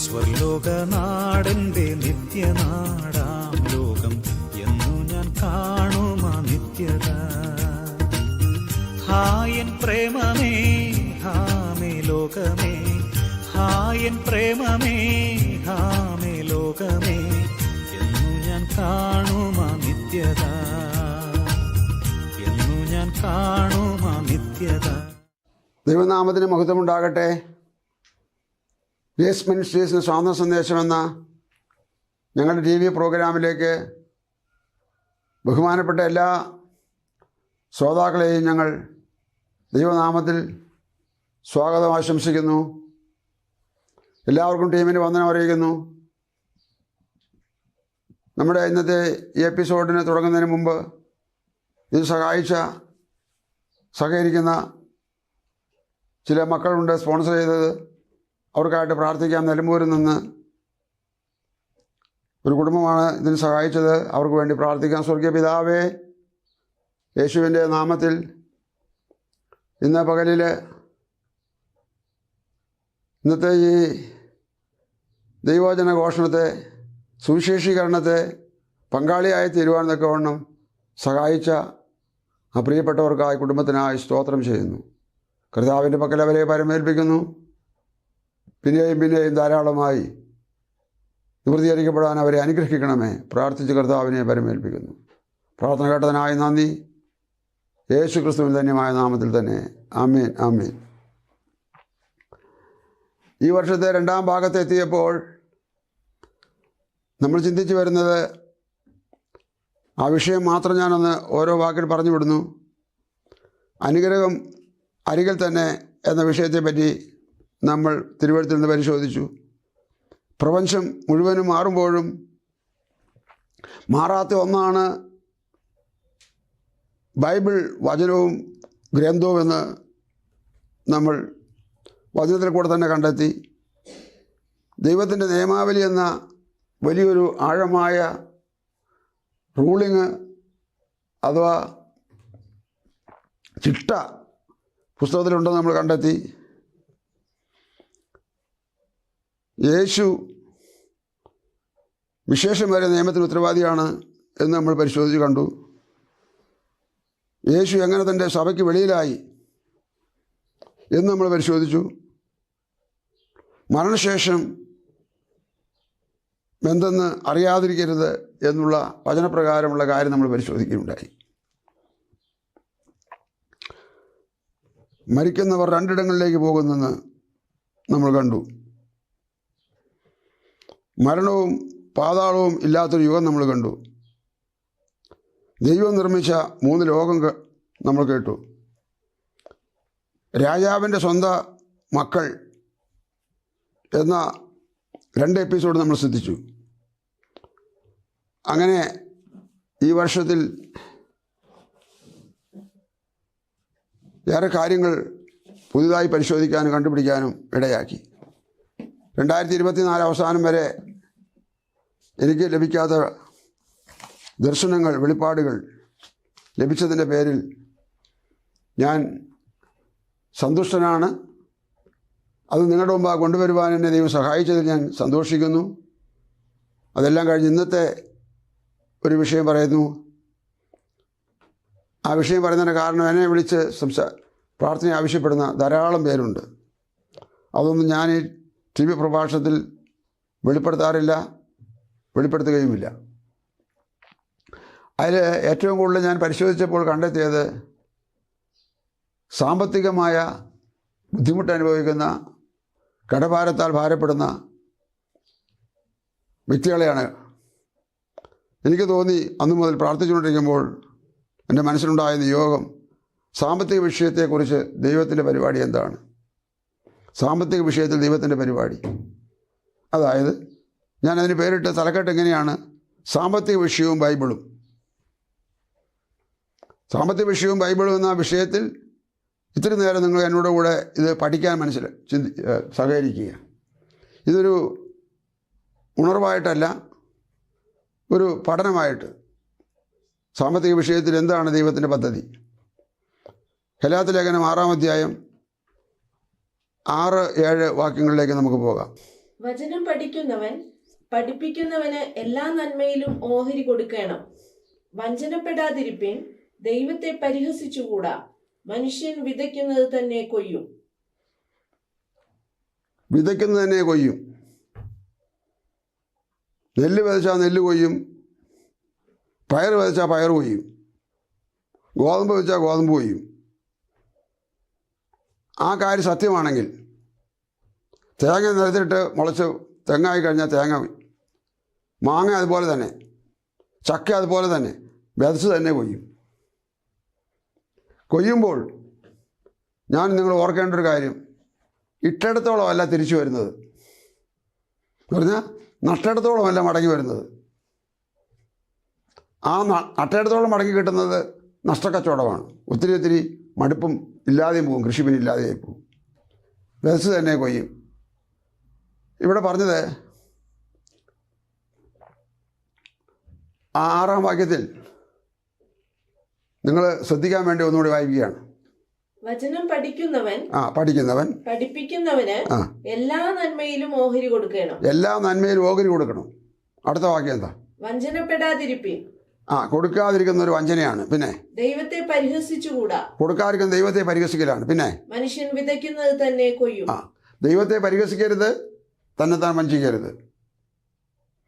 സ്വർലോകനാടന്റെ നിത്യനാടാം ലോകം എന്നു ഞാൻ കാണുമാ നിത്യത. ഹായൻ പ്രേമമേ ഹാമേ ലോകമേ, ഹായൻ പ്രേമമേ ഹാമേ ലോകമേ എന്നു ഞാൻ കാണുമാ നിത്യത, എന്നു ഞാൻ കാണുമാ നിത്യത. ദൈവനാമത്തിന് മഹത്വമുണ്ടാകട്ടെ. ഗ്രേസ് മിനിസ്ട്രീസിന് സ്വാതന്ത്ര്യ സന്ദേശമെന്ന ഞങ്ങളുടെ TV പ്രോഗ്രാമിലേക്ക് ബഹുമാനപ്പെട്ട എല്ലാ ശ്രോതാക്കളെയും ഞങ്ങൾ ദൈവനാമത്തിൽ സ്വാഗതം ആശംസിക്കുന്നു. എല്ലാവർക്കും ടീമിന് വന്ദനം അറിയിക്കുന്നു. നമ്മുടെ ഇന്നത്തെ ഈ എപ്പിസോഡിന് തുടങ്ങുന്നതിന് മുമ്പ് ഇത് സഹകരിക്കുന്ന ചില മക്കളുണ്ട് സ്പോൺസർ ചെയ്തത്. അവർക്കായിട്ട് പ്രാർത്ഥിക്കാം. നിലമ്പൂരിൽ നിന്ന് ഒരു കുടുംബമാണ് ഇതിന് സഹായിച്ചത്. അവർക്ക് വേണ്ടി പ്രാർത്ഥിക്കാം. സ്വർഗീയ പിതാവേ, യേശുവിൻ്റെ നാമത്തിൽ ഇന്ന് പകലിൽ ഇന്നത്തെ ഈ ദൈവവചന ഘോഷണത്തെ സുവിശേഷീകരണത്തെ പങ്കാളിയായി തീരുവാനൊക്കെ വണ്ണം സഹായിച്ച ആ പ്രിയപ്പെട്ടവർക്കായി കുടുംബത്തിനായി സ്തോത്രം ചെയ്യുന്നു. കർത്താവിൻ്റെ പക്കൽ അവരെ പരമേൽപ്പിക്കുന്നു. പിന്നെയും ധാരാളമായി നിവൃത്തീകരിക്കപ്പെടാൻ അവരെ അനുഗ്രഹിക്കണമേ. പ്രാർത്ഥിച്ച് കർത്താവിനെ പരമേൽപ്പിക്കുന്നു. പ്രാർത്ഥന കേട്ടതിനായി നന്ദി. യേശു ക്രിസ്തുവിൻ ധന്യമായ നാമത്തിൽ തന്നെ ആമേൻ ആമേൻ. ഈ വർഷത്തെ രണ്ടാം ഭാഗത്തെത്തിയപ്പോൾ നമ്മൾ ചിന്തിച്ചു വരുന്നത് ആ വിഷയം മാത്രം ഞാനൊന്ന് ഓരോ വാക്കിൽ പറഞ്ഞു വിടുന്നു. അനുഗ്രഹം അരികിൽ തന്നെ എന്ന വിഷയത്തെപ്പറ്റി നമ്മൾ തിരുവഴുത്തിൽ നിന്ന് പരിശോധിച്ചു. പ്രപഞ്ചം മുഴുവനും മാറുമ്പോഴും മാറാത്ത ഒന്നാണ് ബൈബിൾ വചനവും ഗ്രന്ഥവും എന്ന് നമ്മൾ വചനത്തിൽ കൂടെ തന്നെ കണ്ടെത്തി. ദൈവത്തിൻ്റെ നിയമാവലി എന്ന വലിയൊരു ആഴമായ റൂളിങ് അഥവാ ചിട്ട പുസ്തകത്തിലുണ്ടെന്ന് നമ്മൾ കണ്ടെത്തി. യേശു വിശേഷം വരെ നിയമത്തിന് ഉത്തരവാദിയാണ് എന്ന് നമ്മൾ പരിശോധിച്ച് കണ്ടു. യേശു എങ്ങനെ തൻ്റെ സഭയ്ക്ക് വെളിയിലായി എന്ന് നമ്മൾ പരിശോധിച്ചു. മരണശേഷം എന്തെന്ന് അറിയാതിരിക്കരുത് എന്നുള്ള വചനപ്രകാരമുള്ള കാര്യം നമ്മൾ പരിശോധിക്കുകയുണ്ടായി. മരിക്കുന്നവർ രണ്ടിടങ്ങളിലേക്ക് പോകുന്നെന്ന് നമ്മൾ കണ്ടു. മരണവും പാതാളവും ഇല്ലാത്തൊരു യുഗം നമ്മൾ കണ്ടു. ദൈവം നിർമ്മിച്ച 3 ലോകം നമ്മൾ കേട്ടു. രാജാവിൻ്റെ സ്വന്തം മക്കൾ എന്ന 2 എപ്പിസോഡ് നമ്മൾ ശ്രദ്ധിച്ചു. അങ്ങനെ ഈ വർഷത്തിൽ ഏറെ കാര്യങ്ങൾ പുതുതായി പരിശോധിക്കാനും കണ്ടുപിടിക്കാനും ഇടയാക്കി. 2024 അവസാനം വരെ എനിക്ക് ലഭിക്കാത്ത ദർശനങ്ങൾ, വെളിപ്പാടുകൾ ലഭിച്ചതിൻ്റെ പേരിൽ ഞാൻ സന്തുഷ്ടനാണ്. അത് നിങ്ങളുടെ മുമ്പാകെ കൊണ്ടുവരുവാൻ എന്നെ ദൈവം സഹായിച്ചതിൽ ഞാൻ സന്തോഷിക്കുന്നു. അതെല്ലാം കഴിഞ്ഞ് ഇന്നത്തെ ഒരു വിഷയം പറയുന്നു. ആ വിഷയം പറയുന്നതിൻ്റെ കാരണം എന്നെ വിളിച്ച് പ്രാർത്ഥന ആവശ്യപ്പെടുന്ന ധാരാളം പേരുണ്ട്. അതൊന്നും ഞാൻ ഈ TV പ്രഭാഷണത്തിൽ വെളിപ്പെടുത്താറില്ല, വെളിപ്പെടുത്തുകയുമില്ല. അതിൽ ഏറ്റവും കൂടുതൽ ഞാൻ പരിശോധിച്ചപ്പോൾ കണ്ടെത്തിയത് സാമ്പത്തികമായ ബുദ്ധിമുട്ട് അനുഭവിക്കുന്ന, കടഭാരത്താൽ ഭാരപ്പെടുന്ന വ്യക്തികളെയാണ്. എനിക്ക് തോന്നി അന്നു മുതൽ പ്രാർത്ഥിച്ചുകൊണ്ടിരിക്കുമ്പോൾ എൻ്റെ മനസ്സിലുണ്ടായ നിയോഗം, സാമ്പത്തിക വിഷയത്തെക്കുറിച്ച് ദൈവത്തിൻ്റെ പരിപാടി എന്താണ്? സാമ്പത്തിക വിഷയത്തിൽ ദൈവത്തിൻ്റെ പരിപാടി. അതായത് ഞാനതിന് പേരിട്ട തലക്കെട്ട് എങ്ങനെയാണ്? സാമ്പത്തിക വിഷയവും ബൈബിളും. സാമ്പത്തിക വിഷയവും ബൈബിളും എന്ന വിഷയത്തിൽ ഇത്തിരി നേരം നിങ്ങൾ എന്നോട് കൂടെ ഇത് പഠിക്കാൻ സഹകരിക്കുക. ഇതൊരു ഉണർവായിട്ടല്ല, ഒരു പഠനമായിട്ട്. സാമ്പത്തിക വിഷയത്തിൽ എന്താണ് ദൈവത്തിൻ്റെ പദ്ധതി? ഗലാത്യ ലേഖനം 6-ാം അധ്യായം 6-7 വാക്യങ്ങളിലേക്ക് നമുക്ക് പോകാം. വചനം പഠിക്കുന്നവൻ പഠിപ്പിക്കുന്നവന് എല്ലാ നന്മയിലും ഓഹരി കൊടുക്കണം. വഞ്ചനപ്പെടാതിരിപ്പിൻ. ദൈവത്തെ പരിഹസിച്ചുകൂടാ. മനുഷ്യൻ വിതയ്ക്കുന്നത് തന്നെ കൊയ്യും. വിതയ്ക്കുന്നത് തന്നെ കൊയ്യും. നെല്ല് വിതച്ചാൽ നെല്ല് കൊയ്യും, പയർ വിതച്ചാൽ പയർ കൊയ്യും, ഗോതമ്പ് വിതച്ചാൽ ഗോതമ്പ് കൊയ്യും. ആ കാര്യം സത്യമാണെങ്കിൽ തേങ്ങ നിലത്തിട്ട് മുളച്ച് തെങ്ങായി കഴിഞ്ഞാൽ തേങ്ങ, മാങ്ങ അതുപോലെ തന്നെ, ചക്ക അതുപോലെ തന്നെ വിതച്ച് തന്നെ കൊയ്യും. കൊയ്യുമ്പോൾ ഞാൻ നിങ്ങൾ ഓർക്കേണ്ട ഒരു കാര്യം, ഇട്ടിടത്തോളമല്ല തിരിച്ചു വരുന്നത് എന്ന് പറഞ്ഞാൽ നട്ടിടത്തോളമല്ല മടങ്ങി വരുന്നത്. ആ നട്ടിടത്തോളം മടങ്ങി കിട്ടുന്നത് നഷ്ടക്കച്ചവടമാണ്. ഒത്തിരി ഒത്തിരി മടുപ്പും ഇല്ലാതെയും പോകും, കൃഷിപ്പണിയില്ലാതെയായി പോകും. വിതച്ച് തന്നെ കൊയ്യും. ഇവിടെ പറഞ്ഞത് 6-ാം വാക്യത്തിൽ നിങ്ങൾ ശ്രദ്ധിക്കാൻ വേണ്ടി ഒന്നുകൂടി വായിക്കുകയാണ്. വചനം പഠിക്കുന്നവൻ പഠിപ്പിക്കുന്നവന് എല്ലാ നന്മയിലും ഓഹരി കൊടുക്കണം. എല്ലാ നന്മയിലും ഓഹരി കൊടുക്കണം. അടുത്ത വാക്യം എന്താ? വഞ്ചനപ്പെടാതിരിപ്പിൻ. കൊടുക്കാതിരിക്കുന്ന ഒരു വഞ്ചനയാണ്. പിന്നെ ദൈവത്തെ പരിഹസിച്ചുകൂടാ. കൊടുക്കാതിരിക്കുന്ന ദൈവത്തെ പരിഹസിക്കലാണ്. പിന്നെ മനുഷ്യൻ വിതയ്ക്കുന്നത് തന്നെ കൊയ്യും. ദൈവത്തെ പരിഹസിക്കരുത്, തന്നെത്താൻ വഞ്ചിക്കരുത്.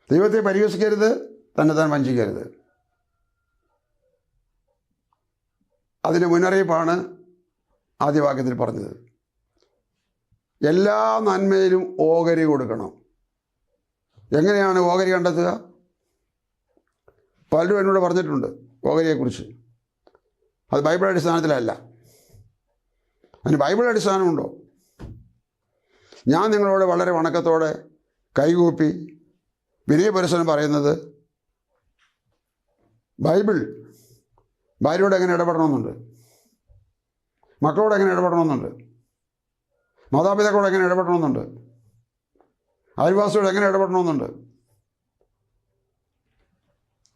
ദൈവത്തെ പരിഹസിക്കരുത്, തന്നെത്താൻ വഞ്ചിക്കരുത്. അതിന് മുന്നറിയിപ്പാണ് ആദ്യ വാക്യത്തിൽ പറഞ്ഞത്. എല്ലാ നന്മയിലും ഓഹരി കൊടുക്കണം. എങ്ങനെയാണ് ഓഹരി കണ്ടെത്തുക? പലരും എന്നോട് പറഞ്ഞിട്ടുണ്ട് ഓഹരിയെക്കുറിച്ച്. അത് ബൈബിൾ അടിസ്ഥാനത്തിലല്ല. അതിന് ബൈബിൾ അടിസ്ഥാനമുണ്ടോ? ഞാൻ നിങ്ങളോട് വളരെ വണക്കത്തോടെ കൈകൂപ്പി വിനയപരിസരം പറയുന്നത്, ബൈബിൾ ഭാര്യയോട് എങ്ങനെ ഇടപെടണമെന്നുണ്ട്, മക്കളോട് എങ്ങനെ ഇടപെടണമെന്നുണ്ട്, മാതാപിതാക്കളോട് എങ്ങനെ ഇടപെടണമെന്നുണ്ട്, അയൽവാസിയോട് എങ്ങനെ ഇടപെടണമെന്നുണ്ട്,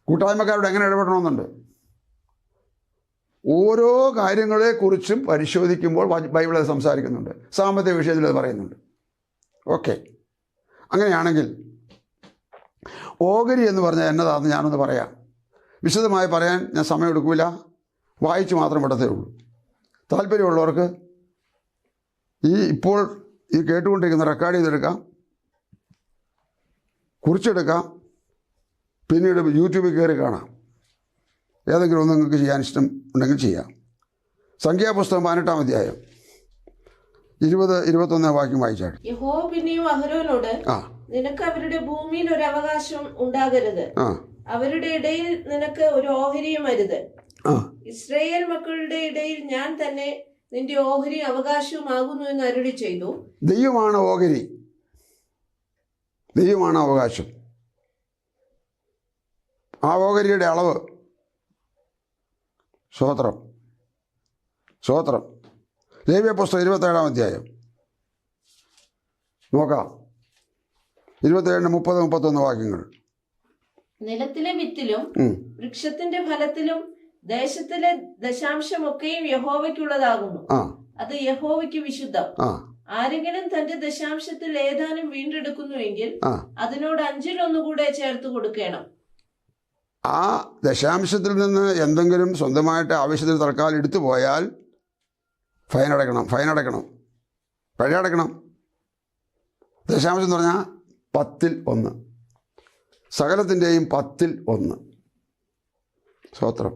കൂട്ടായ്മക്കാരോട് എങ്ങനെ ഇടപെടണമെന്നുണ്ട്. ഓരോ കാര്യങ്ങളെക്കുറിച്ചും പരിശോധിക്കുമ്പോൾ ബൈബിൾ അത് സംസാരിക്കുന്നുണ്ട്. സാമ്പത്തിക വിഷയത്തിൽ അത് പറയുന്നുണ്ട്. ഓക്കെ, അങ്ങനെയാണെങ്കിൽ ഓഹരി എന്ന് പറഞ്ഞാൽ എന്നതാണെന്ന് ഞാനൊന്ന് പറയാം. വിശദമായി പറയാൻ ഞാൻ സമയമെടുക്കില്ല, വായിച്ച് മാത്രം വിടത്തേ ഉള്ളൂ. താല്പര്യമുള്ളവർക്ക് ഇപ്പോൾ കേട്ടുകൊണ്ടിരിക്കുന്ന റെക്കോർഡ് ചെയ്തെടുക്കാം, കുറിച്ചെടുക്കാം, പിന്നീട് യൂട്യൂബിൽ കയറി കാണാം. ഏതെങ്കിലും ഒന്ന് നിങ്ങൾക്ക് ചെയ്യാൻ ഇഷ്ടം ഉണ്ടെങ്കിൽ ചെയ്യാം. സംഖ്യാപുസ്തകം 18-ാം അധ്യായം 20-21 വാക്യം വായിച്ചാണ്. യഹോവ പിന്നെയും അഹരോനോട്, നിനക്ക് അവരുടെ ഭൂമിയിൽ ഒരു അവകാശം ഉണ്ടാകരുത്, അവരുടെ ഇടയിൽ നിനക്ക് ഒരു ഓഹരിയും അരുത്. ഇസ്രായേൽ മക്കളുടെ ഇടയിൽ ഞാൻ തന്നെ നിന്റെ ഓഹരി അവകാശവുമാകുന്നു എന്ന് അരുളി ചെയ്തു. ദൈവമാണ് ഓഹരി, ദൈവമാണ് അവകാശം. ആ ഓഹരിയുടെ അളവ് സ്തോത്രം. ലേവ്യപുസ്തകം 27-ാം അധ്യായം നോക്കാം. 27, 30, 31 വാക്യങ്ങൾ. നിലത്തിലെ വിത്തിലും വൃക്ഷത്തിന്റെ ഫലത്തിലും ദേശത്തിലെ ദശാംശമൊക്കെയും യഹോവയ്ക്കുള്ളതാകുന്നു. അത് യഹോവയ്ക്ക് വിശുദ്ധം. ആരെങ്കിലും തന്റെ ദശാംശത്തിൽ ഏതാനും വീണ്ടെടുക്കുന്നുവെങ്കിൽ അതിനോട് 5-ൽ 1 കൂടെ ചേർത്ത് കൊടുക്കണം. ആ ദശാംശത്തിൽ നിന്ന് എന്തെങ്കിലും സ്വന്തമായിട്ട് ആവശ്യത്തിന് തൽക്കാലം എടുത്തു പോയാൽ ഫൈൻ അടയ്ക്കണം. ദശാംശം എന്ന് പറഞ്ഞാൽ 10-ൽ 1, സകലത്തിൻ്റെയും 10-ൽ 1. സ്തോത്രം.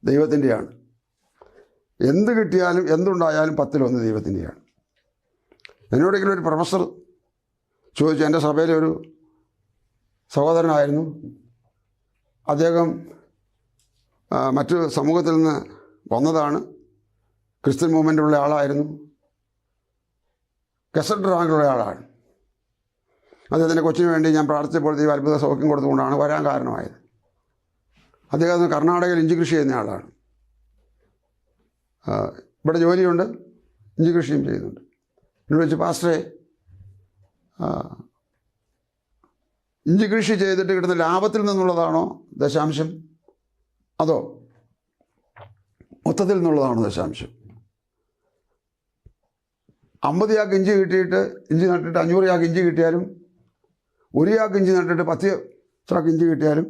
ദൈവത്തിൻ്റെയാണ്. എന്ത് കിട്ടിയാലും എന്തുണ്ടായാലും 10-ൽ 1 ദൈവത്തിൻ്റെയാണ്. എന്നോടെങ്കിലും ഒരു പ്രൊഫസർ ചോദിച്ചു, എൻ്റെ സഭയിലെ ഒരു സഹോദരനായിരുന്നു, അദ്ദേഹം മറ്റു സമൂഹത്തിൽ നിന്ന് വന്നതാണ്, ക്രിസ്ത്യൻ മൂവ്മെൻറ്റുള്ള ആളായിരുന്നു, ഗസറ്റ് റാങ്കുള്ള ആളാണ്. അദ്ദേഹത്തിൻ്റെ കൊച്ചിന് വേണ്ടി ഞാൻ പ്രാർത്ഥിച്ചപ്പോൾ ദൈവം അത്ഭുത സൗഖ്യം കൊടുത്തുകൊണ്ടാണ് വരാൻ കാരണമായത്. അദ്ദേഹം കർണാടകയിൽ ഇഞ്ചി കൃഷി ചെയ്യുന്ന ആളാണ്. ഇവിടെ ജോലിയുണ്ട്, ഇഞ്ചി കൃഷിയും ചെയ്യുന്നുണ്ട്. എന്നോട് വെച്ച്, പാസ്റ്ററെ, ഇഞ്ചി കൃഷി ചെയ്തിട്ട് കിട്ടുന്ന ലാഭത്തിൽ നിന്നുള്ളതാണോ ദശാംശം, അതോ മൊത്തത്തിൽ നിന്നുള്ളതാണോ ദശാംശം? 50 ചാക്ക് ഇഞ്ചി കിട്ടിയിട്ട് ഇഞ്ചി നട്ടിട്ട് 500 ചാക്ക് ഇഞ്ചി കിട്ടിയാലും 1 ചാക്ക് ഇഞ്ചി നട്ടിട്ട് 10 ചാക്ക് ഇഞ്ചി കിട്ടിയാലും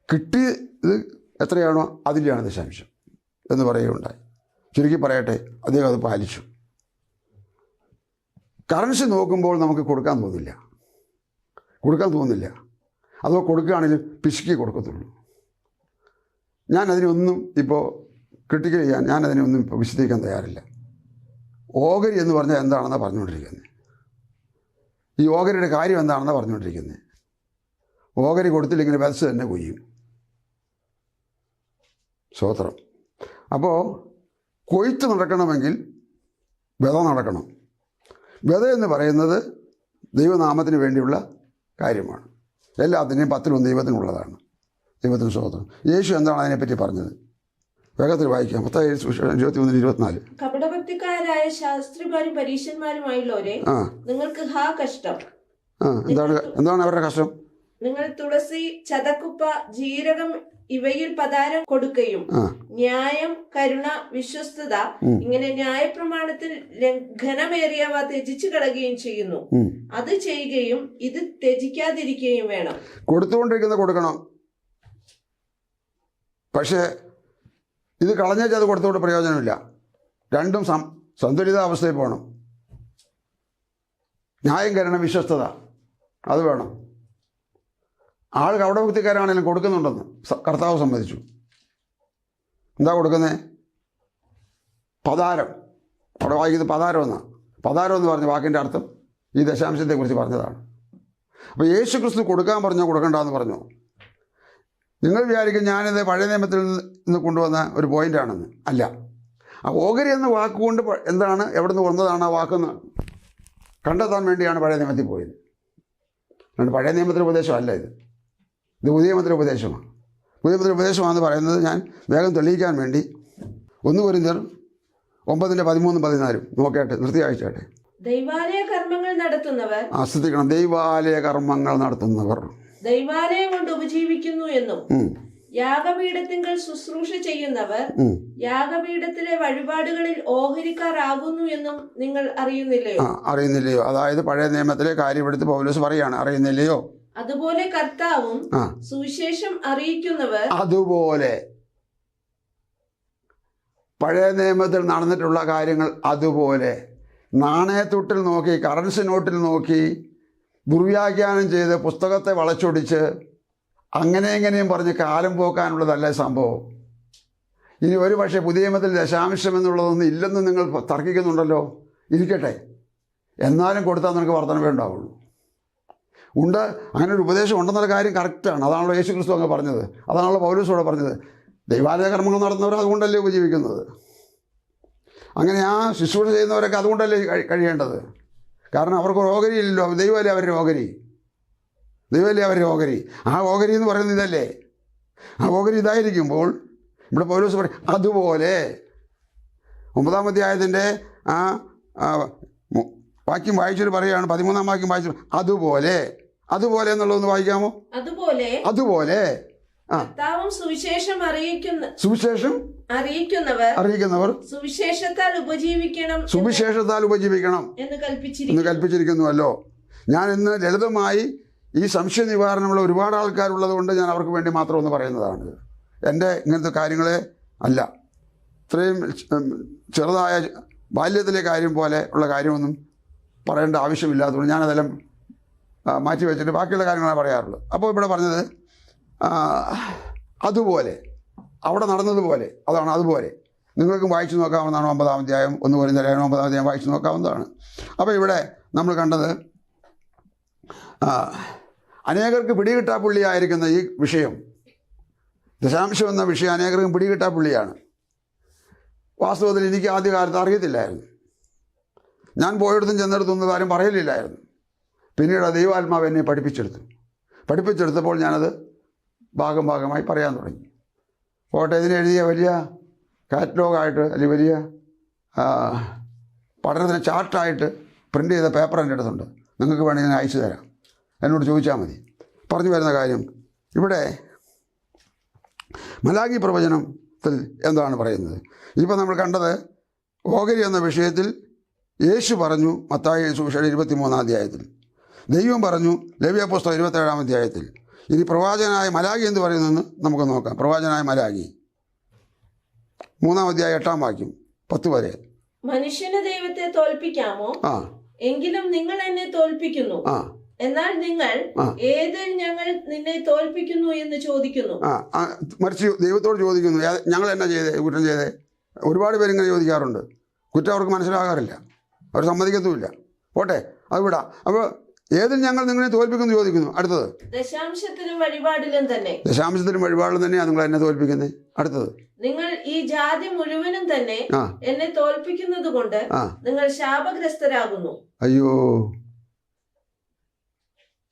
കിട്ടിയത് എത്രയാണോ അതിൻ്റെയാണ് ദശാംശം എന്ന് പറയുകയുണ്ടായി. ചുരുക്കി പറയട്ടെ, അദ്ദേഹം അത് പാലിച്ചു. കറൻസി നോക്കുമ്പോൾ നമുക്ക് കൊടുക്കാൻ തോന്നില്ല. അതോ കൊടുക്കുകയാണെങ്കിൽ പിശുക്കി കൊടുക്കത്തുള്ളൂ. ഞാനതിനൊന്നും ഇപ്പോൾ ക്രിട്ടിക്കൽ ചെയ്യാൻ ഞാനതിനൊന്നും ഇപ്പോൾ വിശദീകരിക്കാൻ തയ്യാറില്ല. ഓഹരി എന്ന് പറഞ്ഞാൽ എന്താണെന്നാണ് പറഞ്ഞുകൊണ്ടിരിക്കുന്നത്. ഈ ഓഹരിയുടെ കാര്യം എന്താണെന്നാണ് പറഞ്ഞുകൊണ്ടിരിക്കുന്നത്. ഓഹരി കൊടുത്തില്ലെങ്കിൽ വെൽസ് തന്നെ കൊയ്യും. സ്തോത്രം. അപ്പോൾ കൊയ്ത്ത് നടക്കണമെങ്കിൽ വിത നടക്കണം. വിത എന്ന് പറയുന്നത് ദൈവനാമത്തിന് വേണ്ടിയുള്ള കാര്യമാണ്. എല്ലാത്തിനെയും 10-1 ദൈവത്തിനുള്ളതാണ്. ദൈവത്തിന് സ്തോത്രം. യേശു എന്താണ് അതിനെപ്പറ്റി പറഞ്ഞത്? വേഗത്തിൽ വായിക്കാം. 23:24. കപടഭക്തിക്കാരായ ശാസ്ത്രിമാരും പരീശന്മാരുമായുള്ളവരെ, നിങ്ങൾക്ക് ഹാ കഷ്ടം. എന്താണ് അവരുടെ കഷ്ടം? നിങ്ങൾ തുളസി, ചതക്കുപ്പ, ജീരകം ഇവയിൽ പതാരം കൊടുക്കുകയും ന്യായം, കരുണ, വിശ്വസ്തത ഇങ്ങനെ ന്യായപ്രമാണത്തിൽ ലംഘനമേറിയവ ത്യജിച്ചു കളയുകയും ചെയ്യുന്നു. അത് ചെയ്യുകയും ഇത് ത്യജിക്കാതിരിക്കുകയും വേണം. കൊടുത്തുകൊണ്ടിരിക്കുന്ന കൊടുക്കണം. പക്ഷേ ഇത് കളഞ്ഞേച്ച് അത് കൊടുത്തുകൊണ്ട് പ്രയോജനമില്ല. രണ്ടും സന്തുലിതാവസ്ഥയിൽ പോകണം. ന്യായം, കരുണ, വിശ്വസ്തത അത് വേണം. ആൾ കപടഭക്തിക്കാരാണെങ്കിലും കൊടുക്കുന്നുണ്ടെന്ന് കർത്താവ് സമ്മതിച്ചു. എന്താ കൊടുക്കുന്നത്? പതാരം. അവിടെ വായിക്കുന്നത് പതാരം എന്നാണ്. പതാരം എന്ന് പറഞ്ഞ വാക്കിൻ്റെ അർത്ഥം ഈ ദശാംശത്തെക്കുറിച്ച് പറഞ്ഞതാണ്. അപ്പോൾ യേശു ക്രിസ്തു കൊടുക്കാൻ പറഞ്ഞോ കൊടുക്കണ്ടെന്ന് പറഞ്ഞോ? നിങ്ങൾ വിചാരിക്കും ഞാനിത് പഴയ നിയമത്തിൽ നിന്ന് കൊണ്ടുവന്ന ഒരു പോയിൻ്റാണെന്ന്. അല്ല. ആ ഓഹരി എന്ന വാക്കുകൊണ്ട് എന്താണ്, എവിടെ നിന്ന് വന്നതാണ് ആ വാക്കെന്ന് കണ്ടെത്താൻ വേണ്ടിയാണ് പഴയ നിയമത്തിൽ പോയത്. അതുകൊണ്ട് പഴയ നിയമത്തിലെ ഉപദേശമല്ല ഇത് പുതിയ നിയമത്തിലെ ഉപദേശമാണ്. പുതിയ നിയമത്തിലെ ഉപദേശമാണെന്ന് പറയുന്നത് ഞാൻ വേഗം തെളിയിക്കാൻ വേണ്ടി 1 കൊരിന്ത്യർ 9:13-14 നോക്കട്ടെ, നിർത്തി വായിച്ചാട്ടെ. ദൈവാലയ കർമ്മങ്ങൾ നടത്തുന്നവർ, ശ്രദ്ധിക്കണം, ദൈവാലയ കർമ്മങ്ങൾ നടത്തുന്നവർ ദൈവാലയം കൊണ്ട് ഉപജീവിക്കുന്നു എന്നും, യാഗപീഠത്തിങ്കൽ ശുശ്രൂഷ ചെയ്യുന്നവർ യാഗപീഠത്തിലെ വഴിപാടുകളിൽ ഓഹരിക്കാരാകുന്നു എന്നും നിങ്ങൾ അറിയുന്നില്ലയോ? അതായത് പഴയ നിയമത്തിലെ കാര്യമെടുത്ത് പൗലോസ് പറയാണ്, അറിയുന്നില്ലയോ? അതുപോലെ കർത്താവും സുവിശേഷം അറിയിക്കുന്നവർ, അതുപോലെ പഴയ നിയമത്തിൽ നടന്നിട്ടുള്ള കാര്യങ്ങൾ അതുപോലെ നാണയത്തുട്ടിൽ നോക്കി, കറൻസി നോട്ടിൽ നോക്കി ദുർവ്യാഖ്യാനം ചെയ്ത് പുസ്തകത്തെ വളച്ചൊടിച്ച് എങ്ങനെയും പറഞ്ഞ് കാലം പോക്കാനുള്ളതല്ല സംഭവം. ഇനി ഒരു പക്ഷേ പുതിയ നിയമത്തിൽ ദശാംശം എന്നുള്ളതൊന്നും ഇല്ലെന്ന് നിങ്ങൾ തർക്കിക്കുന്നുണ്ടല്ലോ. ഇരിക്കട്ടെ, എന്നാലും കൊടുത്താൽ നിനക്ക് വർധനവേ ഉണ്ടാവുള്ളൂ. ഉണ്ട്, അങ്ങനെ ഒരു ഉപദേശം ഉണ്ടെന്നുള്ള കാര്യം കറക്റ്റാണ്. അതാണല്ലോ യേശു ക്രിസ്തു അങ്ങ് പറഞ്ഞത്. അതാണല്ലോ പൗലോസോടെ പറഞ്ഞത്. ദൈവാലയ കർമ്മങ്ങൾ നടത്തുന്നവർ അതുകൊണ്ടല്ലേ ഉപജീവിക്കുന്നത്. അങ്ങനെ ആ ശുശ്രൂഷ ചെയ്യുന്നവരൊക്കെ അതുകൊണ്ടല്ലേ കഴിയേണ്ടത്. കാരണം അവർക്ക് ഓഹരി ഇല്ലല്ലോ. ദൈവമല്ലേ അവരുടെ ഓഹരി. ആ ഓഹരി എന്ന് പറയുന്നത് ഇതല്ലേ. ആ ഓഹരി ഇതായിരിക്കുമ്പോൾ ഇവിടെ പൗലോസ് പറയും അതുപോലെ. 9-ാം അധ്യായത്തിൻ്റെ ആ വാക്യം വായിച്ചിട്ട് പറയുകയാണ്, 13-ാം വാക്യം വായിച്ചു. അതുപോലെ എന്നുള്ളതൊന്ന് വായിക്കാമോ? അതുപോലെ സുവിശേഷം അറിയിക്കുന്നവർ സുവിശേഷത്താൽ ഉപജീവിക്കണം എന്ന് കൽപ്പിച്ചിരിക്കുന്നുവല്ലോ. ഞാൻ ഇന്ന് ലളിതമായി ഈ സംശയ നിവാരണമുള്ള ഒരുപാട് ആൾക്കാരുള്ളത് കൊണ്ട് ഞാൻ അവർക്ക് വേണ്ടി മാത്രം ഒന്ന് പറയുന്നതാണ്. എൻ്റെ ഇങ്ങനത്തെ കാര്യങ്ങളെ അല്ല, ഇത്രയും ചെറുതായ ബാല്യത്തിലെ കാര്യം പോലെ ഉള്ള കാര്യമൊന്നും പറയേണ്ട ആവശ്യമില്ലാത്തതുകൊണ്ട് ഞാനതെല്ലാം മാറ്റി വെച്ചിട്ട് ബാക്കിയുള്ള കാര്യങ്ങളാണ് പറയാറുള്ളത്. അപ്പോൾ ഇവിടെ പറഞ്ഞത് അതുപോലെ, അവിടെ നടന്നതുപോലെ, അതാണ് അതുപോലെ. നിങ്ങൾക്കും വായിച്ചു നോക്കാവുന്നതാണ്. 9-ാം അധ്യായം 1 കൊരിന്ത്യർ 9-ാം അധ്യായം വായിച്ചു നോക്കാവുന്നതാണ്. അപ്പോൾ ഇവിടെ നമ്മൾ കണ്ടത് അനേകർക്ക് പിടികിട്ടാപ്പുള്ളിയായിരിക്കുന്ന ഈ വിഷയം, ദശാംശം എന്ന വിഷയം അനേകർക്കും പിടികിട്ടാപ്പുള്ളിയാണ്. വാസ്തവത്തിൽ എനിക്ക് ആദ്യകാലത്ത് അറിയത്തില്ലായിരുന്നു. ഞാൻ പോയിടത്തും ചെന്നിടത്തൊന്നും ആരും പറയലില്ലായിരുന്നു. പിന്നീട് ദൈവാത്മാവ് എന്നെ പഠിപ്പിച്ചെടുത്തപ്പോൾ ഞാനത് ഭാഗമായി പറയാൻ തുടങ്ങി. പോട്ടെ, ഇതിനെഴുതിയ വലിയ കാറ്റലോഗായിട്ട് അല്ലെങ്കിൽ വലിയ പഠനത്തിന് ചാർട്ടായിട്ട് പ്രിൻ്റ് ചെയ്ത പേപ്പർ എൻ്റെ അടുത്തുണ്ട്. നിങ്ങൾക്ക് വേണമെങ്കിൽ ഞാൻ അയച്ചു തരാം, എന്നോട് ചോദിച്ചാൽ മതി. പറഞ്ഞു വരുന്ന കാര്യം ഇവിടെ മലാഖി പ്രവചനത്തിൽ എന്താണ് പറയുന്നത്? ഇപ്പോൾ നമ്മൾ കണ്ടത് ഓഹരി എന്ന വിഷയത്തിൽ യേശു പറഞ്ഞു മത്തായി സുവിശേഷം 23-ാം അധ്യായത്തിൽ. ദൈവം പറഞ്ഞു ലേവ്യ പുസ്തകം 27-ാം അധ്യായത്തിൽ. ഇനി പ്രവാചകനായ മലാഖി എന്ത് പറയുന്നതെന്ന് നമുക്ക് നോക്കാം. പ്രവാചകനായ മലാഖി 3-ാം അധ്യായം 8-ാം വാക്യം 10 വരെ. മനുഷ്യന് ദൈവത്തെ തോൽപ്പിക്കാമോ? എങ്കിലും നിങ്ങൾ എന്നെ തോൽപ്പിക്കുന്നു. എന്നാൽ നിങ്ങൾ ഏതിൽ ഞങ്ങൾ നിന്നെ തോൽപ്പിക്കുന്നു എന്ന് ചോദിക്കുന്നു. മറിച്ച് ദൈവത്തോട് ചോദിക്കുന്നു, ഞങ്ങൾ എന്നാ ചെയ്തേ, കുറ്റം ചെയ്തേ? ഒരുപാട് പേരിങ്ങനെ ചോദിക്കാറുണ്ട്. കുറ്റം അവർക്ക് മനസ്സിലാകാറില്ല, അവർ സമ്മതിക്കത്തുമില്ല. പോട്ടെ, അത് വിടാം. അപ്പോൾ ഏതിൽ ഞങ്ങൾ നിങ്ങളെ തോൽപ്പിക്കുന്നു ചോദിക്കുന്നു. അടുത്തത് ദശാംശത്തിലും വഴിപാടിലും തന്നെ. ദശാംശത്തിലും വഴിപാടിലും തന്നെയാണ് നിങ്ങൾ എന്നെ തോൽപ്പിക്കുന്നത്. അടുത്തത് നിങ്ങൾ ഈ ജാതി മുഴുവനും തന്നെ എന്നെ തോൽപ്പിക്കുന്നത് കൊണ്ട് നിങ്ങൾ ശാപഗ്രസ്തരാകുന്നു. അയ്യോ,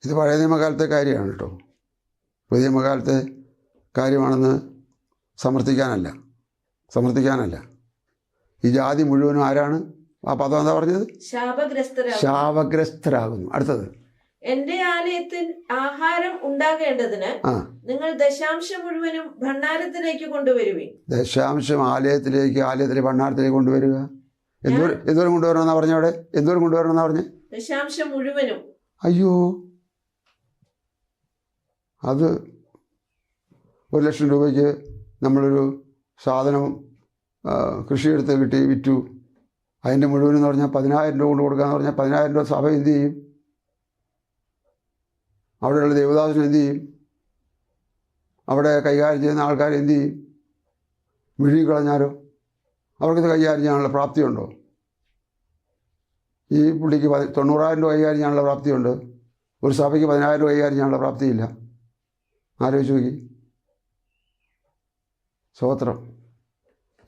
ഇത് പഴയ നിയമകാലത്തെ കാര്യമാണ് കേട്ടോ. പുതിയ നിയമകാലത്തെ കാര്യമാണെന്ന് സമർത്ഥിക്കാനല്ല. ഈ ജാതി മുഴുവനും ആരാണ്? ആ പദം എന്താ പറഞ്ഞത്? ശാപഗ്രസ്തരാകുന്നു. അടുത്തത് എന്റെ ആലയത്തിൽ ആഹാരം ഉണ്ടാകേണ്ടതിന് നിങ്ങൾ ദശാംശം മുഴുവനും ഭണ്ഡാരത്തിലേക്ക് കൊണ്ടുവരുവിൻ. ദശാംശം ആലയത്തിലെ ഭണ്ഡാരത്തിലേക്ക് കൊണ്ടുവരിക. എന്തോരം കൊണ്ടുവരണമെന്നാ പറഞ്ഞ? അവിടെ എന്തോരം കൊണ്ടുവരണമെന്നാ പറഞ്ഞേ? ദശാംശം മുഴുവനും. അയ്യോ, അത് 1,00,000 രൂപയ്ക്ക് നമ്മളൊരു സാധനം കൃഷിയെടുത്ത് കിട്ടി, വിറ്റു. അതിൻ്റെ മുഴുവനെന്ന് പറഞ്ഞാൽ 10,000 രൂപ കൊണ്ട് കൊടുക്കാന്ന് പറഞ്ഞാൽ 10,000 രൂപ സഭ എന്ത് ചെയ്യും? അവിടെയുള്ള ദേവദാസൻ എന്ത് ചെയ്യും? അവിടെ കൈകാര്യം ചെയ്യുന്ന ആൾക്കാർ എന്ത് ചെയ്യും? വിഴുങ്ങി കളഞ്ഞാലോ? അവർക്കിത് കൈകാര്യം ചെയ്യാനുള്ള പ്രാപ്തിയുണ്ടോ? ഈ പുള്ളിക്ക് 90,000 രൂപ കൈകാര്യം ചെയ്യാനുള്ള പ്രാപ്തിയുണ്ട്. ഒരു സഭയ്ക്ക് 10,000 രൂപ കൈകാര്യം ചെയ്യാനുള്ള പ്രാപ്തിയില്ല. ആലോചിച്ച് നോക്കി. സ്തോത്രം.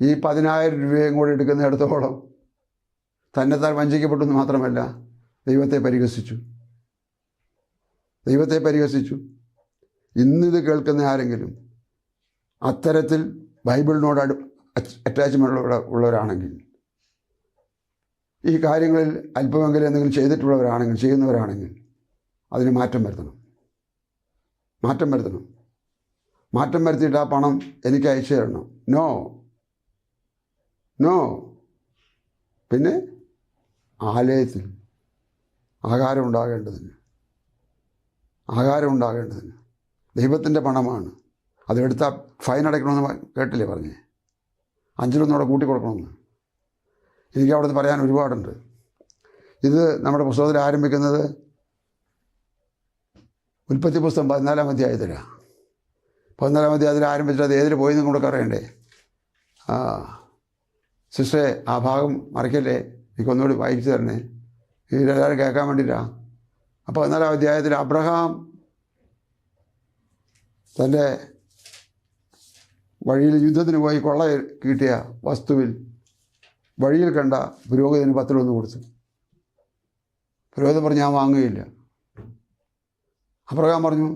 ഈ 10,000 രൂപയും കൂടി എടുക്കുന്നിടത്തോളം തന്നെത്താൻ വഞ്ചിക്കപ്പെട്ടെന്ന് മാത്രമല്ല, ദൈവത്തെ പരിഹസിച്ചു. ഇന്നിത് കേൾക്കുന്ന ആരെങ്കിലും അത്തരത്തിൽ ബൈബിളിനോട് അറ്റാച്ച്മെൻ്റ് ഉള്ളവരാണെങ്കിൽ, ഈ കാര്യങ്ങളിൽ അല്പമെങ്കിലും എന്തെങ്കിലും ചെയ്യുന്നവരാണെങ്കിൽ അതിന് മാറ്റം വരുത്തണം. മാറ്റം വരുത്തിയിട്ട് ആ പണം എനിക്ക് അയച്ചു തരണം. നോ. പിന്നെ ആലയത്തിൽ ആഹാരം ഉണ്ടാകേണ്ടതിന് ദൈവത്തിൻ്റെ പണമാണ്. അതെടുത്താൽ ഫൈൻ അടയ്ക്കണമെന്ന് കേട്ടില്ലേ പറഞ്ഞേ? 5 കൂടെ കൂട്ടി കൊടുക്കണമെന്ന്. എനിക്ക് അവിടെ നിന്ന് പറയാൻ ഒരുപാടുണ്ട്. ഇത് നമ്മുടെ പുസ്തകത്തിൽ ആരംഭിക്കുന്നത് ഉൽപ്പത്തി പുസ്തകം 14-ാം അധ്യായത്തിലാണ്. 14-ാം അധ്യായത്തിൽ ആരംഭിച്ചിട്ട് അത് ഏതിൽ പോയി കൂടെ അറിയണ്ടേ? സിസ്റ്ററെ, ആ ഭാഗം മറക്കല്ലേ, എനിക്കൊന്നുകൂടി വായിച്ചു തരണേ, ഇതെല്ലാവരും കേൾക്കാൻ വേണ്ടിയിട്ടാണ്. അപ്പോൾ 14-ാം അധ്യായത്തിൽ അബ്രഹാം തൻ്റെ വഴിയിൽ യുദ്ധത്തിന് പോയി കൊള്ള കിട്ടിയ വസ്തുവിൽ വഴിയിൽ കണ്ട പുരോഹിതന് 10 കൊടുത്തു. പുരോഹിതൻ പറഞ്ഞു, ഞാൻ വാങ്ങുകയില്ല. അബ്രഹാം പറഞ്ഞു,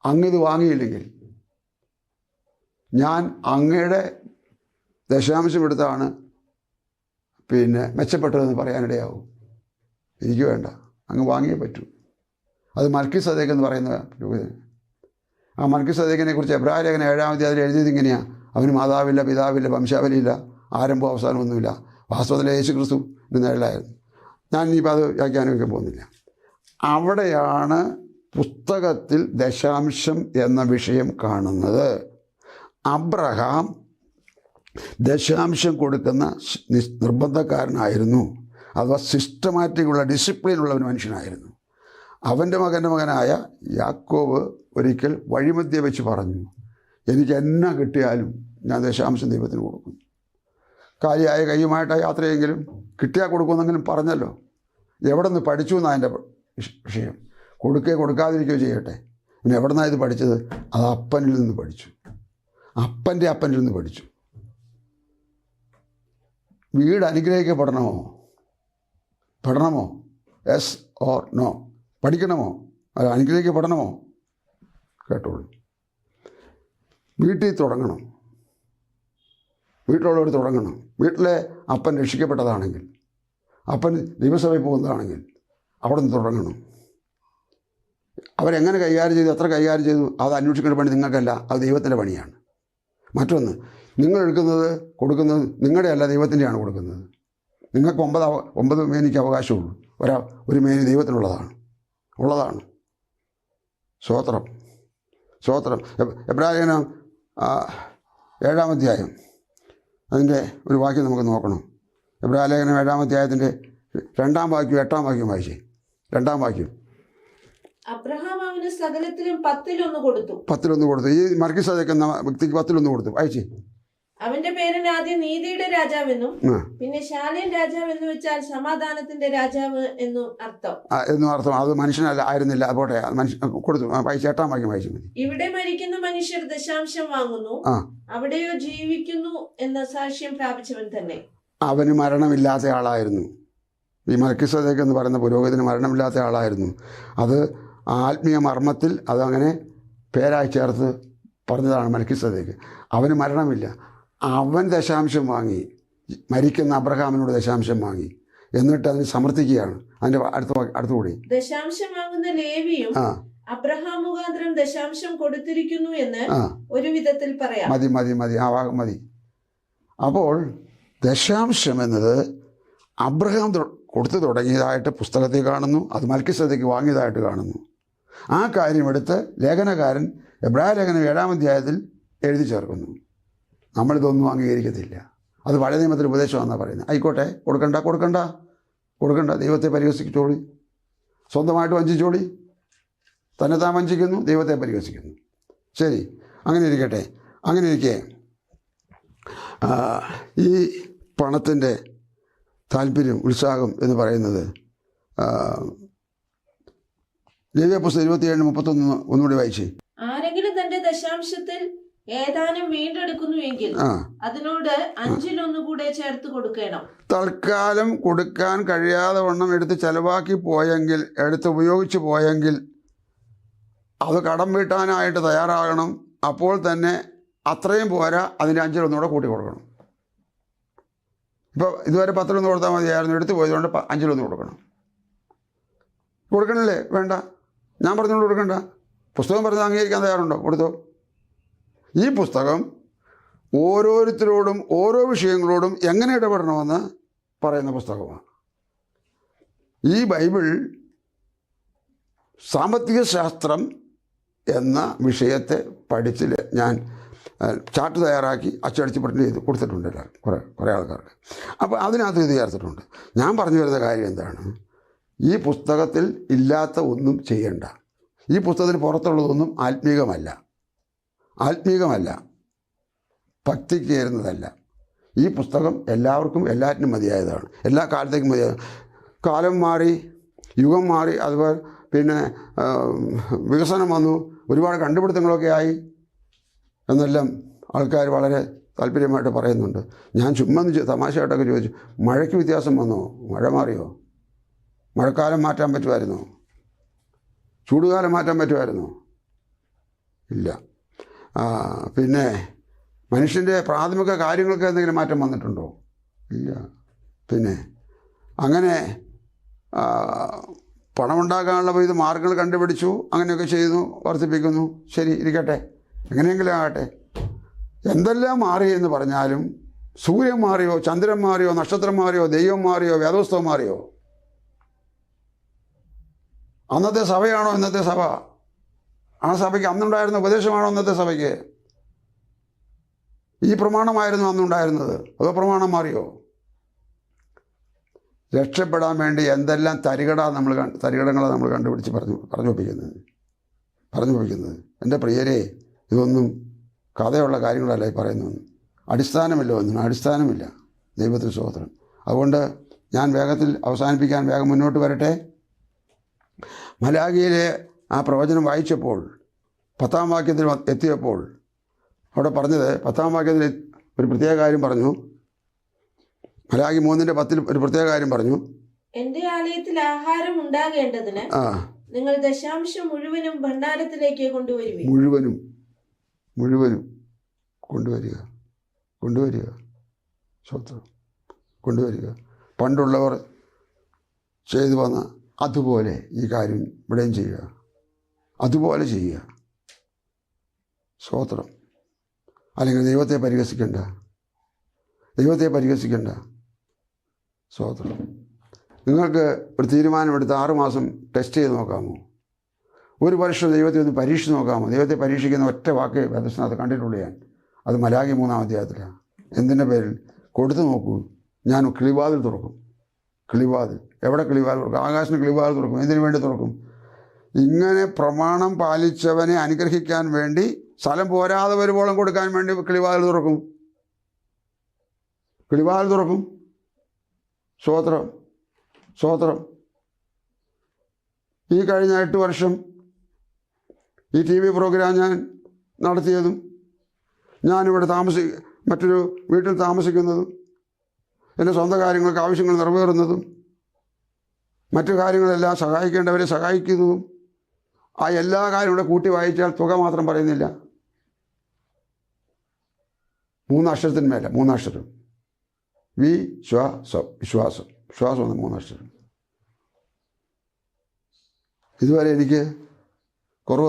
അങ്ങിത് വാങ്ങിയില്ലെങ്കിൽ ഞാൻ അങ്ങയുടെ ദശാംശം എടുത്താണ് മെച്ചപ്പെട്ടതെന്ന് പറയാനിടയാവും. എനിക്ക് വേണ്ട, അങ്ങ് വാങ്ങിയേ പറ്റൂ. അത് മൽക്കിസദേക്ക് എന്ന് പറയുന്ന പുരോഹിതൻ. ആ മൽക്കിസദേക്കിനെ കുറിച്ച് എബ്രായ ലേഖനം 7-ാം അധ്യായത്തിൽ എഴുതിയത് ഇങ്ങനെയാണ്: അവന് മാതാവില്ല, പിതാവില്ല, വംശാവലിയില്ല, ആരംഭവും അവസാനമൊന്നുമില്ല, വാസ്തവത്തിൽ യേശു ക്രിസ്തു നിഴലായിരുന്നു. ഞാൻ ഇനിയിപ്പോൾ അത് വ്യാഖ്യാനിക്കാൻ പോകുന്നില്ല. അവിടെയാണ് പുസ്തകത്തിൽ ദശാംശം എന്ന വിഷയം കാണുന്നത്. അബ്രഹാം ദശാംശം കൊടുക്കുന്ന നിർബന്ധക്കാരനായിരുന്നു. അഥവാ സിസ്റ്റമാറ്റിക്കുള്ള ഡിസിപ്ലിനുള്ള ഒരു മനുഷ്യനായിരുന്നു. അവൻ്റെ മകനായ യാക്കോബ് ഒരിക്കൽ വഴിമധ്യേ വെച്ച് പറഞ്ഞു, എനിക്ക് എന്നാ കിട്ടിയാലും ഞാൻ ദശാംശം ദൈവത്തിന് കൊടുക്കും. കാര്യമായ കയ്യുമായിട്ടാണ് യാത്രയെങ്കിലും കിട്ടിയാൽ കൊടുക്കുമെന്നെങ്കിലും പറഞ്ഞല്ലോ. എവിടെ നിന്ന് പഠിച്ചു എന്നാണ് എൻ്റെ വിഷയം. കൊടുക്കാതിരിക്കുകയോ ചെയ്യട്ടെ. പിന്നെ എവിടെ നിന്നാണ് ഇത് പഠിച്ചത്? അത് അപ്പനിൽ നിന്ന് പഠിച്ചു. അപ്പനിൽ നിന്ന് പഠിച്ചു. വീട് അനുഗ്രഹിക്കപ്പെടണമോ? Yes or no? പഠിക്കണമോ? അത് അനുഗ്രഹിക്കപ്പെടണമോ? കേട്ടോളൂ. വീട്ടിൽ തുടങ്ങണം. വീട്ടിലുള്ളവർ തുടങ്ങണം. വീട്ടിലെ അപ്പൻ രക്ഷിക്കപ്പെട്ടതാണെങ്കിൽ, അപ്പൻ ദൈവസഭയിൽ പോകുന്നതാണെങ്കിൽ അവിടെ നിന്ന് തുടങ്ങണം. അവരെങ്ങനെ കൈകാര്യം ചെയ്തു, എത്ര കൈകാര്യം ചെയ്തു, അത് അന്വേഷിക്കേണ്ട പണി നിങ്ങൾക്കല്ല, അത് ദൈവത്തിൻ്റെ പണിയാണ്. മറ്റൊന്ന്, നിങ്ങൾ കൊടുക്കുന്നത് നിങ്ങളുടെ അല്ല, ദൈവത്തിൻ്റെയാണ് കൊടുക്കുന്നത്. നിങ്ങൾക്ക് 9 മേനിക്ക് അവകാശമുള്ളൂ. ഒരു മേനി ദൈവത്തിനുള്ളതാണ്. സ്തോത്രം. എബ്രായലേഖനം 7-ാം അധ്യായം അതിൻ്റെ ഒരു വാക്യം നമുക്ക് നോക്കണം. എബ്രായലേഖനം 7-ാം അധ്യായത്തിൻ്റെ 2-ാം വാക്യം 8-ാം വാക്യം വായിച്ചേ. 2-ാം വാക്യം. അബ്രഹാം അവന് സകലത്തിലും 10-1 കൊടുത്തു. ഈ മൽക്കീസേദെക്ക് എന്ന വ്യക്തിക്ക് 10-1 കൊടുത്തു. വായിച്ചേ. അവന്റെ പേരിന് ആദ്യം നീതിയുടെ രാജാവെന്നും പിന്നെ ശാലേം രാജാവ് എന്ന് വെച്ചാൽ സമാധാനത്തിന്റെ രാജാവ് എന്നും അർത്ഥം. അത് മനുഷ്യനല്ല ആയിരുന്നില്ല. പോട്ടെ, മനുഷ്യൻ കൊടുത്തു. വായിച്ചു. 8-ാം വാക്യം വായിച്ചു. ഇവിടെ മരിക്കുന്ന മനുഷ്യർ ദശാംശം വാങ്ങുന്നു, അവിടെയോ ജീവിക്കുന്നു എന്ന സാക്ഷ്യം പ്രാപിച്ചവൻ തന്നെ. അവന് മരണമില്ലാത്ത ആളായിരുന്നു. ഈ മൽക്കീസേദെക്ക് എന്ന് പറയുന്ന പുരോഹിതന് മരണമില്ലാത്ത ആളായിരുന്നു. അത് ആത്മീയ മർമ്മത്തിൽ അതങ്ങനെ പേരായി ചേർത്ത് പറഞ്ഞതാണ് മൽക്കീസേദെക്ക്. അവന് മരണമില്ല. അവൻ ദശാംശം വാങ്ങി, മരിക്കുന്ന അബ്രഹാമിനോട് ദശാംശം വാങ്ങി, എന്നിട്ട് അതിന് സമർത്ഥിക്കുകയാണ്. അതിൻ്റെ അടുത്തുകൂടി ദശാംശം വാങ്ങുന്ന ലേവിയും അബ്രഹാം മുഖാന്തരം ദശാംശം കൊടുത്തിരിക്കുന്നു എന്ന് ഒരു വിധത്തിൽ പറയാം. മതി. ആ ഭാഗം മതി. അപ്പോൾ ദശാംശം എന്നത് അബ്രഹാം കൊടുത്തു തുടങ്ങിയതായിട്ട് പുസ്തകത്തിൽ കാണുന്നു. അത് മൽക്കീസേദെക്ക് വാങ്ങിയതായിട്ട് കാണുന്നു. ആ കാര്യമെടുത്ത് ലേഖനകാരൻ എബ്രായ ലേഖനം 7-ാം അധ്യായത്തിൽ എഴുതി ചേർക്കുന്നു. നമ്മളിതൊന്നും അംഗീകരിക്കത്തില്ല. അത് പഴയ നിയമത്തിൽ ഉപദേശമാണെന്നാണ് പറയുന്നത്. ആയിക്കോട്ടെ, കൊടുക്കണ്ട. ദൈവത്തെ പരിഹസിച്ചോളി, സ്വന്തമായിട്ട് വഞ്ചിച്ചോളി. തന്നെത്താൻ വഞ്ചിക്കുന്നു, ദൈവത്തെ പരിഹസിക്കുന്നു. ശരി, അങ്ങനെ ഇരിക്കട്ടെ. അങ്ങനെ ഇരിക്കെ ഈ പണത്തിൻ്റെ താല്പര്യം, ഉത്സാഹം എന്ന് പറയുന്നത് ലേവ്യ പുസ്തകം 27:31 ഒന്നുകൂടി വായിച്ചേ. ആരെങ്കിലും തന്റെ ദശാംശത്തിൽ ഏതാനും വീണ്ടെടുക്കുന്നു എങ്കിൽ അതിനോട് 5-1 കൂടെ ചേർത്ത് കൊടുക്കണം. തൽക്കാലം കൊടുക്കാൻ കഴിയാതെ വണ്ണം എടുത്ത് ചെലവാക്കി പോയെങ്കിൽ, എടുത്ത് ഉപയോഗിച്ച് പോയെങ്കിൽ അത് കടം വീട്ടാനായിട്ട് തയ്യാറാകണം. അപ്പോൾ തന്നെ അത്രയും പോരാ, അതിൻ്റെ 5-1 കൂടെ കൂട്ടി കൊടുക്കണം. ഇപ്പോൾ ഇതുവരെ 10-1 കൊടുത്താൽ മതിയായിരുന്നു, എടുത്തു പോയതുകൊണ്ട് 5-1 കൊടുക്കണല്ലേ? വേണ്ട, ഞാൻ പറഞ്ഞുകൊണ്ട് കൊടുക്കണ്ട. പുസ്തകം പറഞ്ഞ് അംഗീകരിക്കാൻ തയ്യാറുണ്ടോ? കൊടുത്തോ. ഈ പുസ്തകം ഓരോരുത്തരോടും ഓരോ വിഷയങ്ങളോടും എങ്ങനെ ഇടപെടണമെന്ന് പറയുന്ന പുസ്തകമാണ്. ഈ ബൈബിൾ സാമ്പത്തിക ശാസ്ത്രം എന്ന വിഷയത്തെ പഠിച്ച് ഞാൻ ചാർട്ട് തയ്യാറാക്കി അച്ചടിച്ച് പ്രിൻ്റ് ചെയ്ത് കൊടുത്തിട്ടുണ്ട് എല്ലാവർക്കും, കുറേ ആൾക്കാർക്ക്. അപ്പോൾ അതിനകത്ത് ഇത് ചേർത്തിട്ടുണ്ട്. ഞാൻ പറഞ്ഞു വരുന്ന കാര്യം എന്താണ്? ഈ പുസ്തകത്തിൽ ഇല്ലാത്ത ഒന്നും ചെയ്യണ്ട. ഈ പുസ്തകത്തിന് പുറത്തുള്ളതൊന്നും ആത്മീകമല്ല, ഭക്തിക്ക് ചേരുന്നതല്ല. ഈ പുസ്തകം എല്ലാവർക്കും എല്ലാറ്റിനും മതിയായതാണ്, എല്ലാ കാലത്തേക്കും മതിയായത്. കാലം മാറി, യുഗം മാറി, അതുപോലെ പിന്നെ വികസനം വന്നു, ഒരുപാട് കണ്ടുപിടുത്തങ്ങളൊക്കെ ആയി എന്നെല്ലാം ആൾക്കാർ വളരെ താല്പര്യമായിട്ട് പറയുന്നുണ്ട്. ഞാൻ ചുമ്മാ തമാശയായിട്ടൊക്കെ ചോദിച്ചു, മഴയ്ക്ക് വ്യത്യാസം വന്നോ? മഴ മാറിയോ? മഴക്കാലം മാറ്റാൻ പറ്റുമായിരുന്നോ? ചൂടുകാലം മാറ്റാൻ പറ്റുമായിരുന്നോ? ഇല്ല. പിന്നെ മനുഷ്യൻ്റെ പ്രാഥമിക കാര്യങ്ങൾക്ക് എന്തെങ്കിലും മാറ്റം വന്നിട്ടുണ്ടോ? ഇല്ല. പിന്നെ അങ്ങനെ പണമുണ്ടാക്കാനുള്ള വിവിധ മാർഗങ്ങൾ കണ്ടുപിടിച്ചു, അങ്ങനെയൊക്കെ ചെയ്യുന്നു, വർദ്ധിപ്പിക്കുന്നു. ശരി, ഇരിക്കട്ടെ, എങ്ങനെയെങ്കിലും ആകട്ടെ. എന്തെല്ലാം മാറി എന്ന് പറഞ്ഞാലും സൂര്യൻ മാറിയോ, ചന്ദ്രൻ മാറിയോ, നക്ഷത്രം മാറിയോ, ദൈവം മാറിയോ, വേദോസ്തവം മാറിയോ? അന്നത്തെ സഭയാണോ ഇന്നത്തെ സഭ? ആ സഭയ്ക്ക് അന്നുണ്ടായിരുന്ന ഉപദേശമാണോ ഇന്നത്തെ സഭയ്ക്ക്? ഈ പ്രമാണമായിരുന്നു അന്നുണ്ടായിരുന്നത്, അതോ പ്രമാണം മാറിയോ? രക്ഷപ്പെടാൻ വേണ്ടി എന്തെല്ലാം തരികടങ്ങളാണ് നമ്മൾ കണ്ടുപിടിച്ച് പറഞ്ഞു ഒപ്പിക്കുന്നത്. എൻ്റെ പ്രിയരെ, ഇതൊന്നും കഥയുള്ള കാര്യങ്ങളല്ല ഈ പറയുന്നതൊന്നും. അടിസ്ഥാനമില്ല. ദൈവത്തിന് സ്തോത്രം. അതുകൊണ്ട് ഞാൻ വേഗത്തിൽ അവസാനിപ്പിക്കാൻ വേഗം മുന്നോട്ട് വരട്ടെ. മലാഖിയിലെ ആ പ്രവചനം വായിച്ചപ്പോൾ 10-ാം വാക്യത്തിൽ എത്തിയപ്പോൾ അവിടെ പറഞ്ഞത്, 10-ാം വാക്യത്തിൽ ഒരു പ്രത്യേക കാര്യം പറഞ്ഞു. മലാഖി 3:10 ഒരു പ്രത്യേക കാര്യം പറഞ്ഞു. എന്റെ ആലയത്തിൽ ആഹാരം ഉണ്ടാകേണ്ടതിന് നിങ്ങൾ ദശാംശം മുഴുവനും ഭണ്ഡാരത്തിലേക്ക് കൊണ്ടുവരുവിൻ. മുഴുവനും കൊണ്ടുവരിക. സ്വത്രം കൊണ്ടുവരിക. പണ്ടുള്ളവർ ചെയ്തു വന്ന അതുപോലെ ഈ കാര്യം ഇവിടെയും ചെയ്യുക. അതുപോലെ ചെയ്യുക. സ്വത്രം. അല്ലെങ്കിൽ ദൈവത്തെ പരിഹസിക്കണ്ട. സ്വതന്ത്രം. നിങ്ങൾക്ക് ഒരു തീരുമാനമെടുത്ത് 6 മാസം ടെസ്റ്റ് ചെയ്ത് നോക്കാമോ? 1 വർഷം ദൈവത്തെ ഒന്ന് പരീക്ഷിച്ച് നോക്കാമോ? ദൈവത്തെ പരീക്ഷിക്കുന്ന ഒറ്റ വാക്ക് വേദപുസ്തകത്ത് കണ്ടിട്ടുള്ളൂ ഞാൻ. അത് മലാഖി 3-ാം അധ്യായത്തിലാണ്. എന്തിൻ്റെ പേരിൽ? കൊടുത്തു നോക്കൂ, ഞാൻ കിളിവാതിൽ തുറക്കും. കിളിവാതിൽ. എവിടെ കിളിവാതിൽ തുറക്കും? ആകാശത്തിന് കിളിവാതിൽ തുറക്കും. എന്തിനു വേണ്ടി തുറക്കും? ഇങ്ങനെ പ്രമാണം പാലിച്ചവനെ അനുഗ്രഹിക്കാൻ വേണ്ടി, സ്ഥലം പോരാതെ വരുവോളം കൊടുക്കാൻ വേണ്ടി കിളിവാതിൽ തുറക്കും. കിളിവാതിൽ തുറക്കും. സ്തോത്രം, സ്തോത്രം. ഈ കഴിഞ്ഞ 8 വർഷം ഈ TV പ്രോഗ്രാം ഞാൻ നടത്തിയതും, ഞാനിവിടെ മറ്റൊരു വീട്ടിൽ താമസിക്കുന്നതും, എൻ്റെ സ്വന്തം കാര്യങ്ങൾക്ക് ആവശ്യങ്ങൾ നിറവേറുന്നതും, മറ്റു കാര്യങ്ങളെല്ലാം സഹായിക്കേണ്ടവരെ സഹായിക്കുന്നതും, ആ എല്ലാ കാര്യങ്ങളും കൂട്ടി വായിച്ചാൽ തുക മാത്രം പറയുന്നില്ല. 3 അക്ഷരത്തിന്മേലെ, 3 അക്ഷരം. വിശ്വാസം. വിശ്വാസം എന്ന 3 അക്ഷരം. ഇതുവരെ എനിക്ക് കുറവ്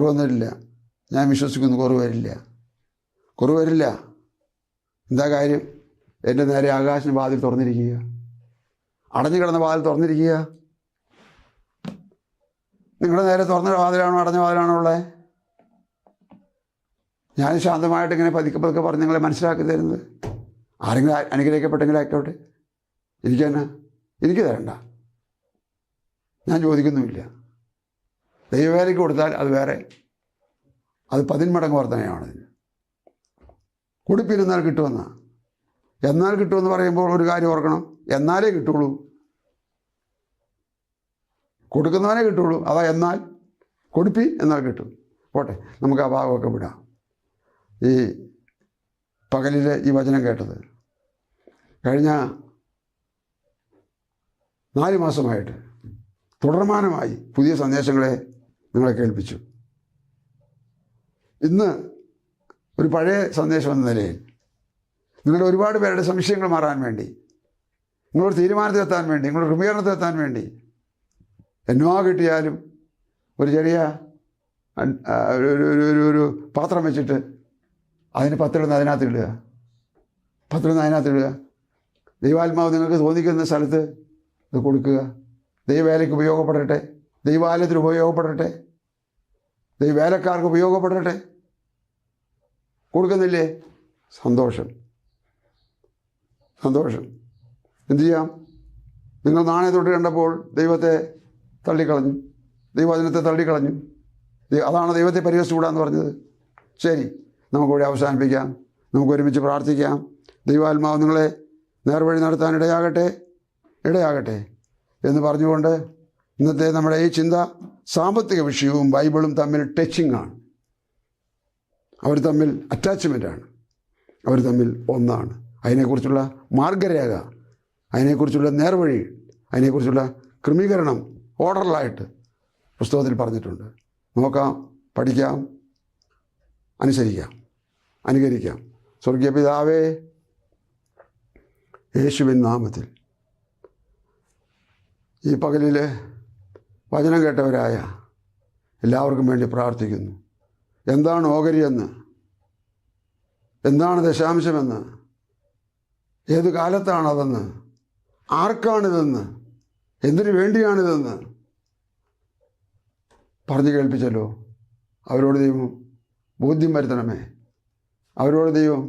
വന്നിട്ടില്ല. ഞാൻ വിശ്വസിക്കുന്നു കുറവ് വരില്ല. എന്താ കാര്യം? എൻ്റെ നേരെ ആകാശത്തിന് വാതിൽ തുറന്നിരിക്കുക. അടഞ്ഞു കിടന്ന വാതിൽ തുറന്നിരിക്കുക. നിങ്ങളുടെ നേരെ തുറന്ന വാതിലാണോ അടഞ്ഞ വാതിലാണോ ഉള്ളത്? ഞാൻ ശാന്തമായിട്ട് ഇങ്ങനെ പതുക്കെ പറഞ്ഞ് നിങ്ങളെ മനസ്സിലാക്കി തരുന്നത്. ആരെങ്കിലും അനുഗ്രഹിക്കപ്പെട്ടെങ്കിലും ആയിക്കോട്ടെ, എനിക്ക് തരണ്ട. ഞാൻ ചോദിക്കുന്നുമില്ല. ദൈവവേലയ്ക്ക് കൊടുത്താൽ അത് വേറെ, അത് 10 മടങ്ങ് വർധനയാണ്. കുടിപ്പിന് എന്നാൽ കിട്ടുമെന്ന് പറയുമ്പോൾ ഒരു കാര്യം ഓർക്കണം, എന്നാലേ കിട്ടുള്ളൂ. കൊടുക്കുന്നവനേ കിട്ടുള്ളൂ. അതാ എന്നാൽ എന്നാൽ കിട്ടും. പോട്ടെ, നമുക്ക് ആ ഭാഗമൊക്കെ വിടാം. ഈ പകലിൽ ഈ വചനം കേട്ടത് കഴിഞ്ഞ 4 മാസമായിട്ട് തുടർമാനമായി പുതിയ സന്ദേശങ്ങളെ നിങ്ങളെ കേൾപ്പിച്ചു. ഇന്ന് ഒരു പഴയ സന്ദേശം എന്ന നിലയിൽ നിങ്ങളുടെ ഒരുപാട് പേരുടെ സംശയങ്ങൾ മാറാൻ വേണ്ടി, നിങ്ങളൊരു തീരുമാനത്തിലെത്താൻ വേണ്ടി, നിങ്ങളുടെ ക്രമീകരണത്തിലെത്താൻ വേണ്ടി, എന്നോ കിട്ടിയാലും ഒരു ചെറിയ ഒരു പാത്രം വെച്ചിട്ട് അതിന് 10 അതിനകത്ത് ഇടുക. ദൈവാത്മാവ് നിങ്ങൾക്ക് തോന്നിക്കുന്ന സ്ഥലത്ത് ഇത് കൊടുക്കുക. ദൈവവേലയ്ക്ക് ഉപയോഗപ്പെടട്ടെ, ദൈവാലയത്തിന് ഉപയോഗപ്പെടട്ടെ, ദൈവവേലക്കാർക്ക് ഉപയോഗപ്പെടട്ടെ. കൊടുക്കുന്നില്ലേ? സന്തോഷം. എന്തു ചെയ്യാം? നിങ്ങൾ നാണയത്തൊട്ട് കണ്ടപ്പോൾ ദൈവത്തെ തള്ളിക്കളഞ്ഞു, ദൈവവചനത്തെ തള്ളിക്കളഞ്ഞു. അതാണ് ദൈവത്തെ പരിഹസിച്ചുകൂടാന്ന് പറഞ്ഞത്. ശരി, നമുക്കിവിടെ അവസാനിപ്പിക്കാം. നമുക്ക് ഒരുമിച്ച് പ്രാർത്ഥിക്കാം. ദൈവാത്മാവ് നിങ്ങളെ നേർവഴി നടത്താൻ ഇടയാകട്ടെ എന്ന് പറഞ്ഞുകൊണ്ട് ഇന്നത്തെ നമ്മുടെ ഈ ചിന്ത സാമ്പത്തിക വിഷയവും ബൈബിളും തമ്മിൽ ടച്ചിങ് ആണ്. അവർ തമ്മിൽ അറ്റാച്ച്മെൻ്റാണ്. അവർ തമ്മിൽ ഒന്നാണ്. അതിനെക്കുറിച്ചുള്ള മാർഗരേഖ, അതിനെക്കുറിച്ചുള്ള നേർവഴി, അതിനെക്കുറിച്ചുള്ള ക്രമീകരണം ഓർഡറിലായിട്ട് പുസ്തകത്തിൽ പറഞ്ഞിട്ടുണ്ട്. നോക്കാം, പഠിക്കാം, അനുകരിക്കാം. സ്വർഗീയ പിതാവേ, യേശുവിൻ നാമത്തിൽ ഈ പകലിൽ വചനം കേട്ടവരായ എല്ലാവർക്കും വേണ്ടി പ്രാർത്ഥിക്കുന്നു. എന്താണ് ഓഹരിയെന്ന്, എന്താണ് ദശാംശമെന്ന്, ഏത് കാലത്താണതെന്ന്, ആർക്കാണിതെന്ന്, എന്തിനു വേണ്ടിയാണിതെന്ന് പറഞ്ഞു കേൾപ്പിച്ചല്ലോ. അവരോട് ദൈവം ബോധ്യം വരുത്തണമേ, അവരോട് ദൈവം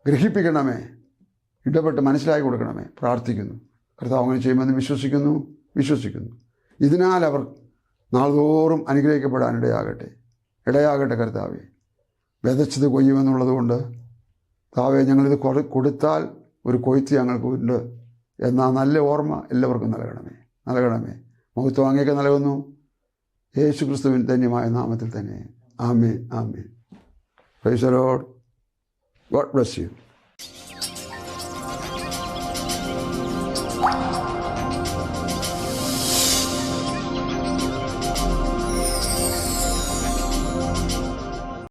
ഗ്രഹിപ്പിക്കണമേ, ഇടപെട്ട് മനസ്സിലാക്കി കൊടുക്കണമേ. പ്രാർത്ഥിക്കുന്നു. കർത്താവ് അങ്ങനെ ചെയ്യുമെന്ന് വിശ്വസിക്കുന്നു. ഇതിനാൽ അവർ നാൾതോറും അനുഗ്രഹിക്കപ്പെടാൻ ഇടയാകട്ടെ കർത്താവേ. വിതച്ചത് കൊയ്യുമെന്നുള്ളത് കൊണ്ട് കർത്താവേ, ഞങ്ങളിത് കൊടുത്താൽ ഒരു കൊയ്ത്ത് ഞങ്ങൾക്കുണ്ട് എന്ന നല്ല ഓർമ്മ എല്ലാവർക്കും നൽകണമേ. മഹത്വം അങ്ങേക്ക് നൽകുന്നു, യേശു ക്രിസ്തുവിൻ ധന്യമായ നാമത്തിൽ തന്നെ. ആമേൻ. Praise the lord. God bless U.